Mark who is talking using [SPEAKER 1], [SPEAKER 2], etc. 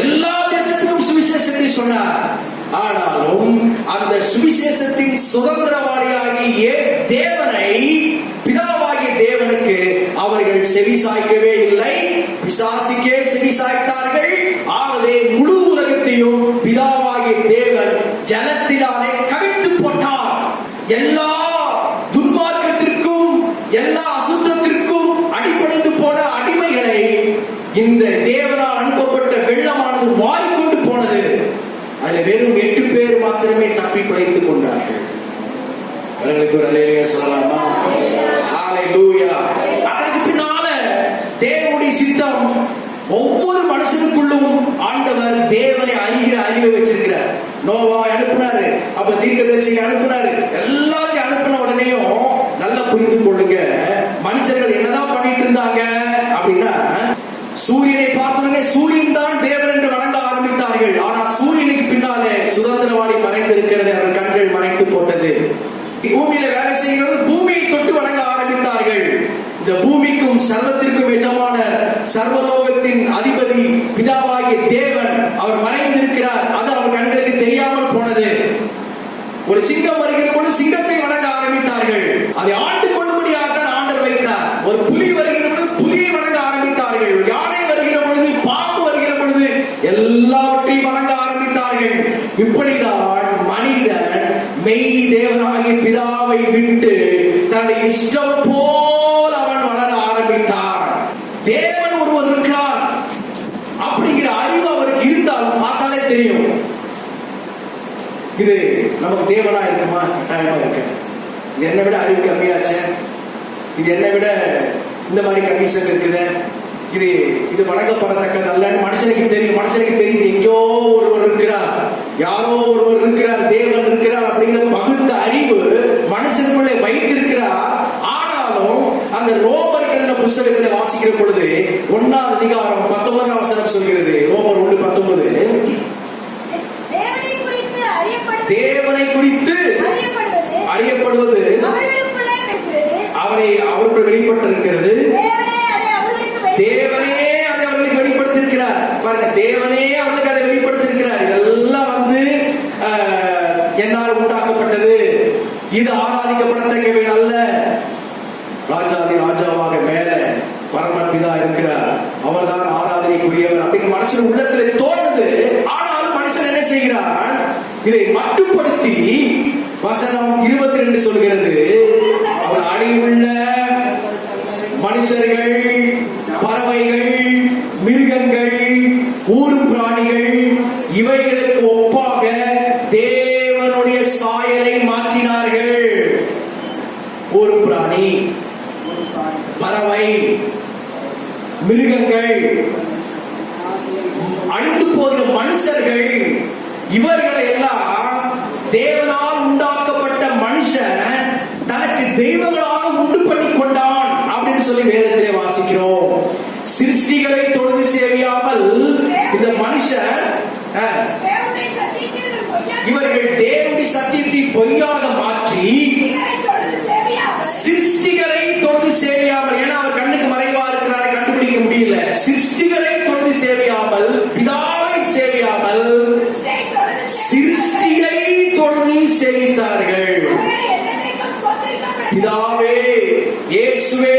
[SPEAKER 1] எல்லா தேசத்திலும் சுவிசேஷத்தை சொன்னார். ஆனாலும் அந்த சுவிசேஷத்தின் சுதந்திரவாளியாகிய தேவனை, பிதாவாகிய தேவனுக்கு அவர்கள் செவி சாய்க்கவே இல்லை, பிசாசுக்கே செவி சாய்த்தார்கள். ஆகவே முழு உலகத்தையும் பிதாவாகிய தேவன் ஜலத்தினாலே கவிழ்த்து போட்டார். எல்லா துன்மார்க்கத்திற்கும் எல்லா அசுத்தத்திற்கும் அடிபணிந்து போன அடிமைகளை இந்த தேவனால் அனுப்பப்பட்ட வெள்ளமானது வாரிக்கொண்டு போனது. அதில் வெறும் 8 பேர் மாத்திரமே தப்பி பிழைத்துக் கொண்டார்கள். சொல்லலாமா? ஹல்லேலூயா. அதற்கு பின்னால தேவனுடைய சித்தம், ஒவ்வொரு மனுஷனுக்குள்ளும் ஆண்டவர் தேவனை அறிகிற அறிவை வச்சிருக்கிறார். நோவாவை அனுப்பினாரு, அப்ப தீர்க்கதரிசியை அனுப்பினாரு, எல்லாத்தையும் அனுப்பின உடனேயும் நல்லா புரிந்து கொள்ளுங்க, மனுஷர்கள் என்னதான் பண்ணிட்டு இருந்தாங்க அப்படின்னா, சூரியனை பார்த்தவுடனே சூரியன் தான் தேவன் என்று வணங்க ஆரம்பித்தார்கள். ஆனா சூரியனுக்கு பின்னாலே சுதந்திரவாளி மறைந்திருக்கிறது, அவர்கள் கண்கள் மறைத்து போட்டது. பூமியில வேலை செய்கிறது, பூமியை தொட்டு வணங்க ஆரம்பித்தார்கள். இந்த பூமிக்கும் சர்வத்திற்கும் எஜமான சர்வலோகத்தின் அதிபதி பிதாவாகிய தேவன் அவர் மறைந்திருக்கிறார், அது அவர் கண்களுக்கு தெரியாமல் போனது. ஒரு சிங்கம் வருகிற பொழுது சிங்கத்தை வணங்க ஆரம்பித்தார்கள், அதை ஆண்டு கொள்ளும்படியாக ஆண்டவர் வைத்தார். ஒரு புலி வருகிற பொழுது புலியை வணங்க ஆரம்பித்தார்கள், யானை வருகிற பொழுது, பாம்பு வருகிற பொழுது எல்லாவற்றையும் வணங்க ஆரம்பித்தார்கள். இப்படிதான் மனிதன் மெய் தேவனாகிய பிதாவை விட்டு தன்னை இஷ்டம் போல் அவன் வளர ஆரம்பித்தான். தேவன் ஒருவர் இருக்கிறார் அப்படிங்கிற அறிவு அவருக்கு இருந்தால் பார்த்தாலே தெரியும், இது நமக்கு தேவனா இருக்குமா? கட்டாயமா இருக்க. இது என்னை விட அறிவு கம்மியாச்சு, இது என்னை விட இந்த மாதிரி கண்டிஷன் இருக்குது, இது வணங்கப்படத்தக்கது அல்ல. மனுஷனுக்கு தெரியுது எங்கேயோ ஒருவர் இருக்கிறார், யாரோ ஒருவர் இருக்கிறார், தேவன் இருக்கிறார் அப்படிங்கிற பகுத்த அறிவு மனுஷனுக்குள்ளே வைத்திருக்கிறார். ஆனாலும் அந்த ரோமர் எழுதின புஸ்தகத்தில் வாசிக்கிற பொழுது 1ஆம் அதிகாரம் 19ஆம் வசனம் சொல்கிறது. ரோமர் 1:19, தேவனை குறித்து அறியப்படுவது அவருக்குள் வெளிப்பட்டிருக்கிறது. தேவனே அதை அவர்களுக்கு வெளிப்படுத்தியிருக்கிறார். பாருங்க, தேவனே அவர்களுக்கு அதை வெளிப்படுத்தியிருக்கிறார். இதெல்லாம் என்னால் உண்டாக்கப்பட்டது, இது ஆராதிக்கப்படத்தக்கவை அல்ல. ராஜாதி ராஜாவாக மேல பரமபிதா இருக்கிறார், அவர் தான் ஆராதனைக்குரியவர் அப்படின்னு மனுஷன் உள்ளத்திலே தோணுது. ஆனாலும் மனுஷன் என்ன செய்கிறான்? இதை மட்டுப்படுத்தி வசனம் 22 சொல்கிறது, அவர் அடியுள்ள மனுஷர்கள், பறவைகள், மிருகங்கள், ஊரும் பிராணிகள் இவைகளுக்கு ஒப்பாக தேவனுடைய சாயலை மாற்றினார்கள். ஊரும் பிராணி, பறவை, மிருகங்கள், அழிந்து போகிற மனுஷர்கள், இவர்களை எல்லாம் தேவனால் உண்டாக்கப்பட்ட மனுஷன் தனக்கு தெய்வங்களாக உண்டு பண்ணி கொண்டான் அப்படின்னு சொல்லி வேதத்திலே வாசிக்கிறோம். சிருஷ்டிகளை தொழுது சேவியாமல் இந்த மனுஷன், இவர்கள் தேவனுடைய சத்தியத்தை பொய்யாக மாற்றி சிருஷ்டிகளை தொழுது சேவியாமல், ஏன்னா அவர் கண்ணுக்கு மறைவா இருக்கிறாரை கண்டுபிடிக்க முடியல, சிருஷ்டிகளை தொழுது சேவியாமல், பிதாவை சேவியாமல் சிருஷ்டியை தொழுது சேவித்தார்கள். பிதாவே, இயேசுவே